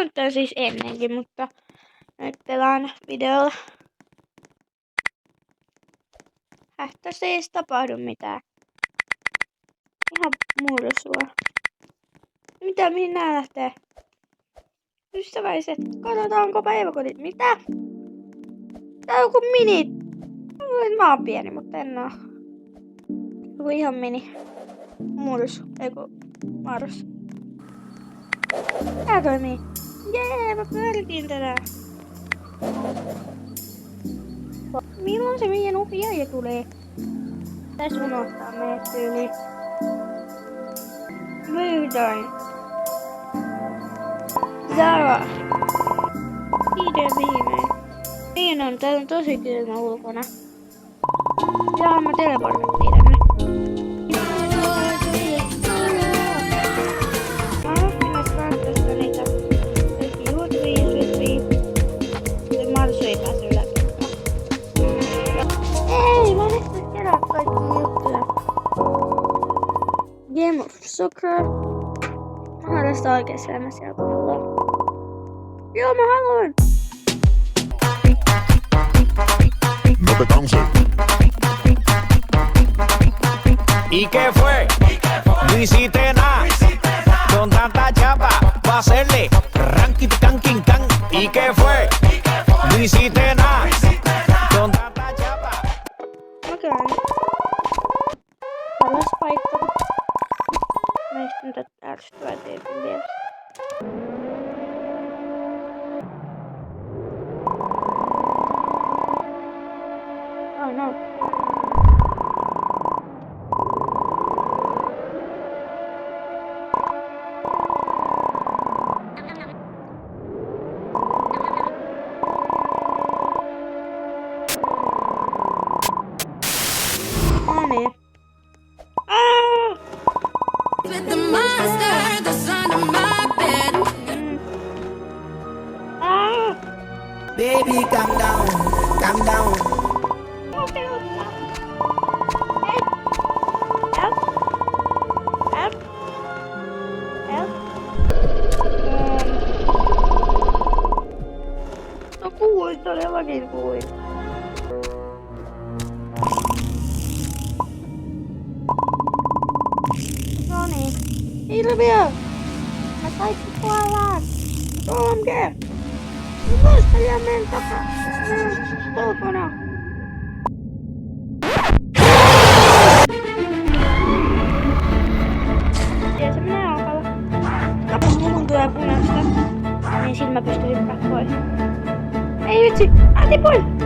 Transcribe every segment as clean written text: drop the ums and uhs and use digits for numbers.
pelannut tän siis ennenkin, mutta nyt pelaan videolla. Tässä ei edes tapahdu mitään. Ihan mursua. Mitä, mihin nää lähtee? Ystäväiset, katsotaanko päiväkodit. Mitä? Tää on joku mini. Mä oon pieni, mutta en oo. Joku ihan mini. Mursu. Eiku Mars. Tää toimii. Jee, mä pyöritin tätä. Milloin se meidän ohjaaja tulee? Tässä unohtaa meidät tyyliin. Vihdoin. Zara. Viimein. Niin on, täällä on tosi kylmä ulkona. Ja mä teleportattiin tänne. Mä oppin kartasta niitä. Se Marsu ei pääse yläkertaan. Ei, mä en ehtinyt kerää kaikki juttuja. Game of Soccer. Mä haluan sitä oikeassa elämässä jalkapalloa. Joo, mä haluan! No te canses. ¿Y qué fue? No hiciste nada. Con tanta chapa va a hacerle ranking canking can. ¿Y qué fue? No hiciste nada. Con tanta chapa. Okei. Paras paikka. Mä istun tätä ärsyttävää teipin vieressä. Oh no. Oh niin. With the monster that's under my bed. Baby, calm down, calm down. No kuulis, todellakin kuulis. Noniin. Hirviö! Mä kaikki kuollaan! OMG! Muistelija menen takaa! Ulkona! Ja se menee alkalla. Kapu, mun tulee punaista. Niin silmä pystyy hyppää pois. Ei vitsi! Tipuin!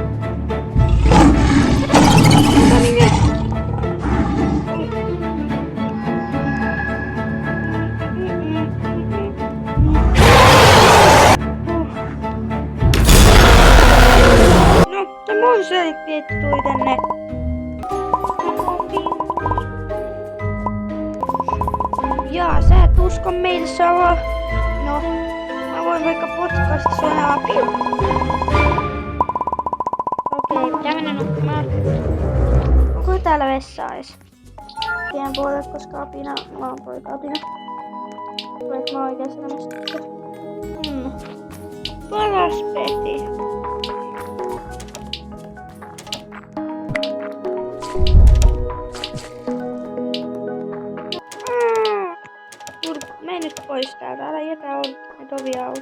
No, se mun selitti, että tuli tänne. Jaa, sä et usko meitä, Salo. No, mä voin vaikka potkaista sua läpi. Okei, pitää mennä nukkumaan. Onko täällä vessaa edes? Tien puolelle, koska apina, mä oon poika apina. Vaikka mä oon oikeassa elämässä. Paras peti. Mene nyt pois täältä, älä jätä nyt ovia auki.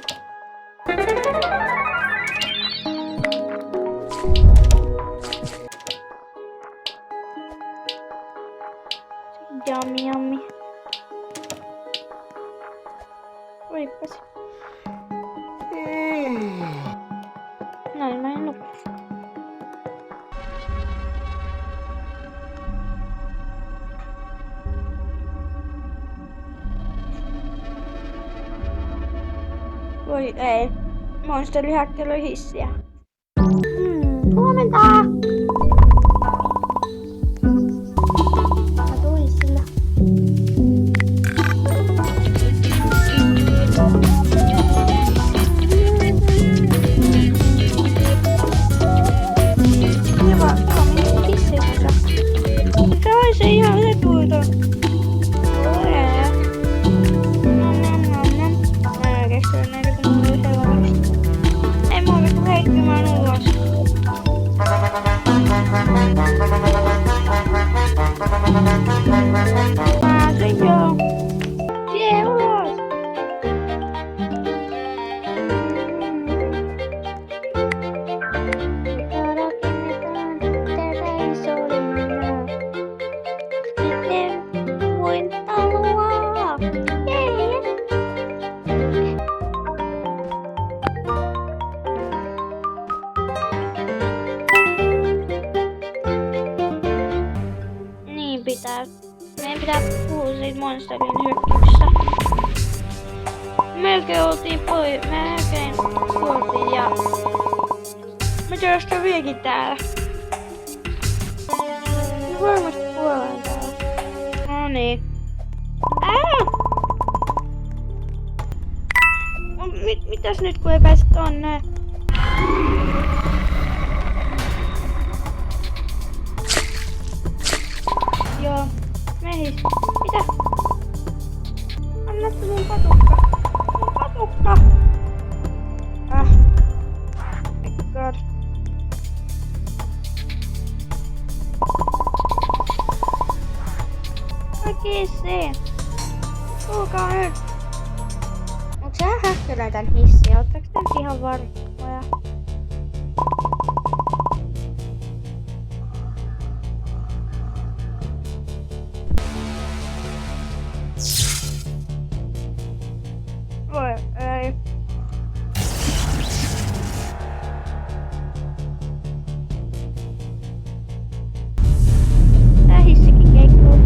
Jammi. Oipas. Näin mä en nuku. Voi ei. Monsteri häkkelöi hissiä. Huomenta! Mä tulin sillä. Se ihan lepuita. Mä kestä näitä kun mulla ohi tää. Meidän pitää puhua siitä monsterin hyökkäyksestä. Melkein oltiin melkein kuoltiin ja me työstään vieläkin täällä. Me varmasti kuollaan täällä. No niin. Mitäs nyt kun ei pääse tonne? Joo, mehis. Mitä? Annatko mun patukka? Mun patukka! My god. Oikeeseen. Tulkaa nyt. Onks sä häkkönä tän hissiä? Oottaks tän ihan varmoja? Voi ei. Tää hissikin keikkuu.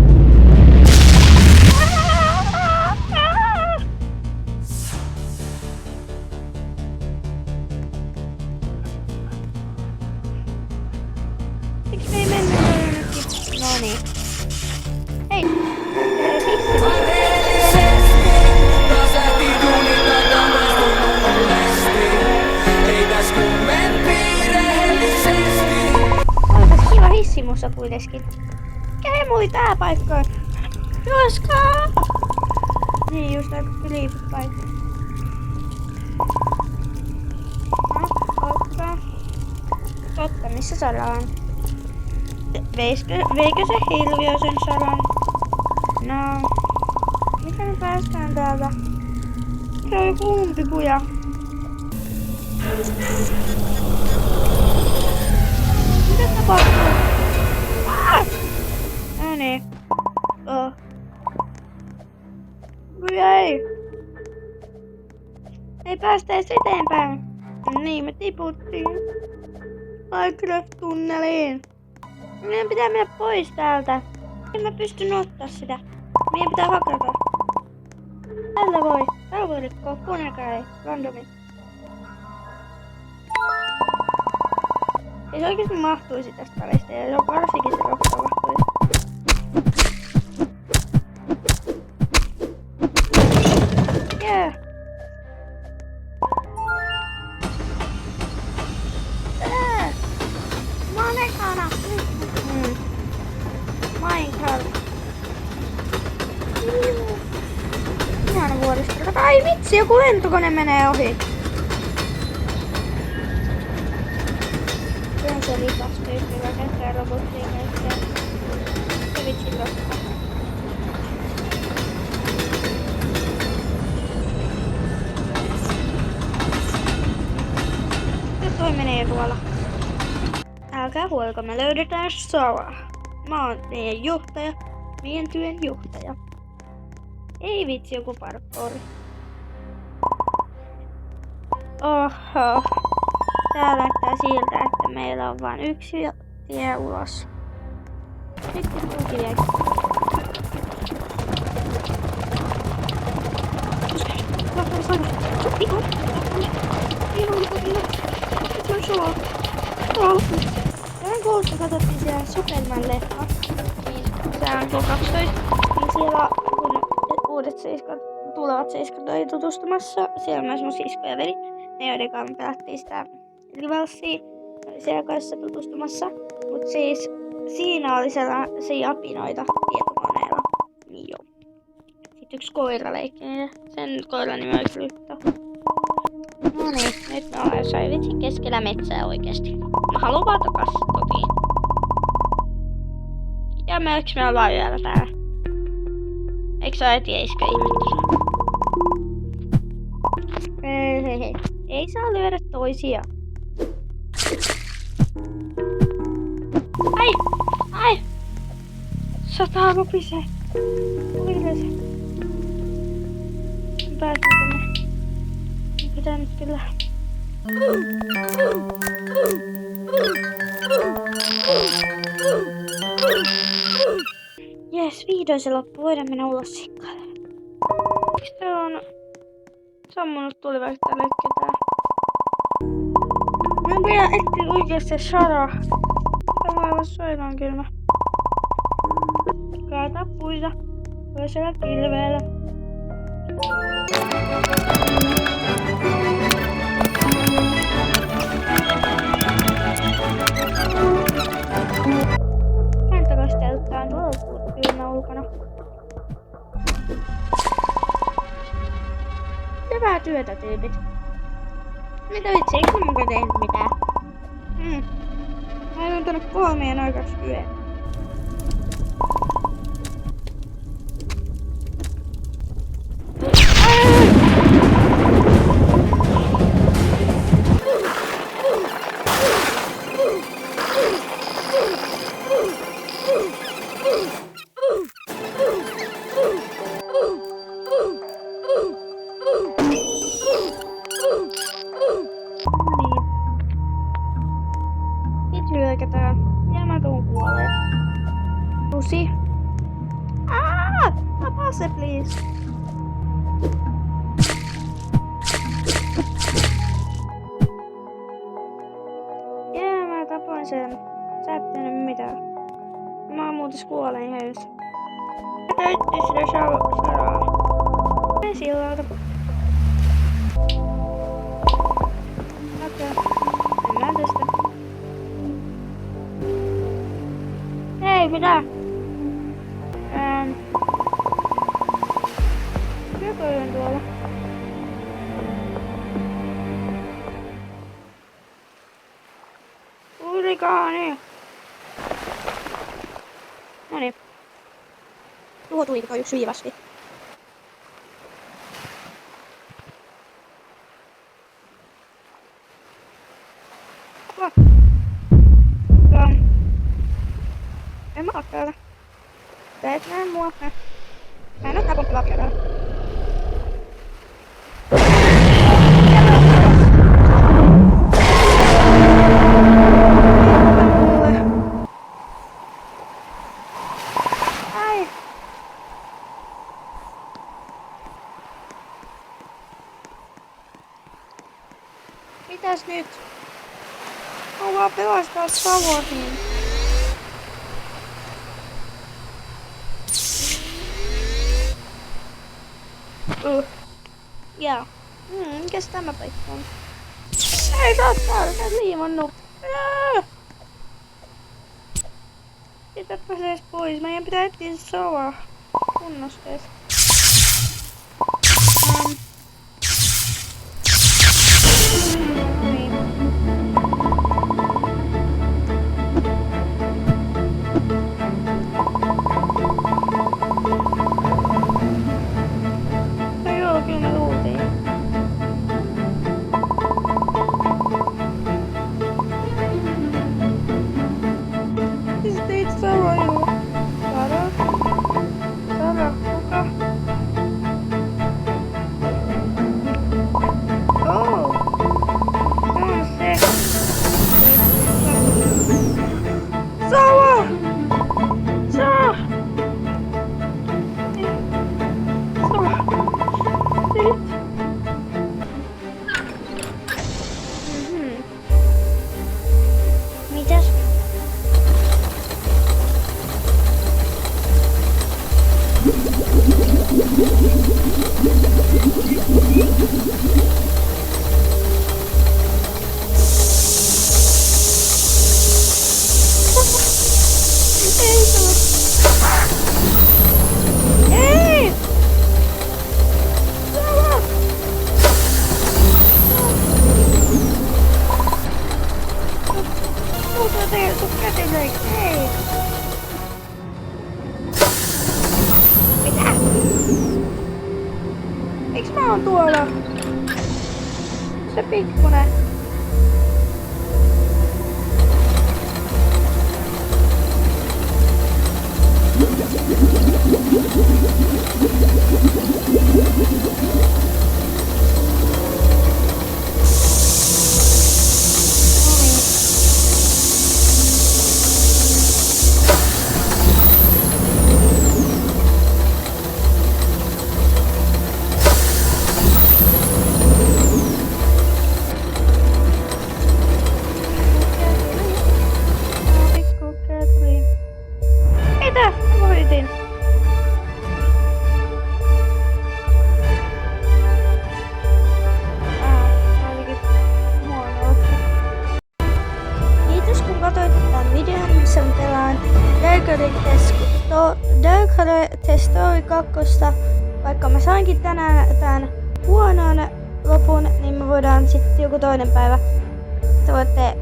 Miksi me ei mennä jonnekin? Noniin. Hei! Hissi! Olipas kiva hissi musta kuitenkin. Mikä emo oli tää paikka? Joskaa! Niin just aika kyliput paikka. Paikka. Totta, missä saadaan? Veikö se Hilvio sen salan? No, miten me päästään täältä? Se on joku umpikuja. Mitä tapahtuu? No niin. Ei. Ei päästä edes eteenpäin. Niin, me tiputtiin. Minecraft-tunneliin. Meidän pitää mennä pois täältä. En mä pysty ottaa sitä. Meidän pitää hakata. Tällä voi. Täällä voi rikkoa. Kuunnelkaa ei. Randomi. Ei se oikeesti mahtuisi tästä välistä. Ja varsinkin se rokka mahtuisi. Yeah. Mä oon ekana. Minecraft. Ihana vuoristo. Ai vitsi, joku lentokone menee ohi. Kyllä se lipas tyyppi rakentaa robottiin kaikkea. Se vitsi rokka. Nyt toi menee tuolla. Älkää huolko, me löydetään Sara. Mä oon meidän johtaja, meidän työn johtaja. Ei vitsi, joku parkouri. Oho. Tää näyttää siltä, että meillä on vain yksi tie ulos. Nyt on kiviäkin. Tämän koulussa katsottiin siellä Superman-leffa. Se on tuo 12. Niin siellä kun uudet tulevat seiskat oli tutustumassa. Siellä on myös mun sisko ja veli. Ne joiden kanssa pelattiin sitä rivalsia. Siellä kanssa tutustumassa. Mut siis siinä oli sellaisia apinoita tietokoneella. Niin joo. Sitten yksi koira leikki. Sen koiran nimi oli Krypto. No niin, nyt me ollaan jossain vitsi keskellä metsää oikeesti. Mä haluan vaan takas kotiin. Ja miksi me ollaan vielä täällä? Eikö se ole tieiskö ihmettä? Hei. Ei saa lyödä toisia. Ai! Sataa lopisee. Kuinka se? Pääsin tänne. Pitää nyt kyllä. vihdoin se loppu. Voidaan mennä ulos sikkailemaan. Se on sammunut tuli vaikka tälle ketään. Mä en pidä etsiä oikeesti Sara. Tämä on aivan soimaan kylmä. Kaata puita. Voi siellä kilveellä. Kääntäkasteltaan tuolla kylmä ulkona. Hyvää työtä, tyypit. Mitä vitsi, eikö ne mukaan tehnyt mitään? Mä oon tänne 3 aikaksi yön. Hyökätään. Ja mä tuun kuoleen. Lucy. Tapaa se, please. Ja mä tapoin sen. Sä et tehnyt mitään. Mä muutis kuoleen ihan yhdessä. Mä täytti sitä Saraa. Mä sillalta. Okei. Mennään tästä. Hei, mitä? Joku on tuolla. Hurrikaani! Noniin. Tuo tuli toi yksi viivasti. En mä oo täällä. Sä et näe mua. Mä en oo tää pomppilaa kerran. Ai. Mitäs nyt? Mä vaan pelastaa Savonin. Joo. Mikäs tämä paikka on? Ei saa täällä, sä et liimannut. Pitää pääsees pois. Meidän pitää etsiä se Sava kunnostees. Eiks mä oon tuolla? Se pikkunen. Dark Horror The Story 2, vaikka mä sainkin tänään tämän huonon lopun, niin me voidaan sitten joku toinen päivä. Te voitte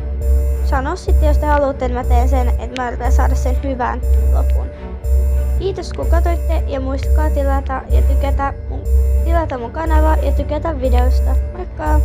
sanoa sitten, jos te haluatte, että mä teen sen, että mä yritän saada sen hyvän lopun. Kiitos kun katsoitte ja muistakaa tilata mun kanavaa ja tykätä videosta. Moikka!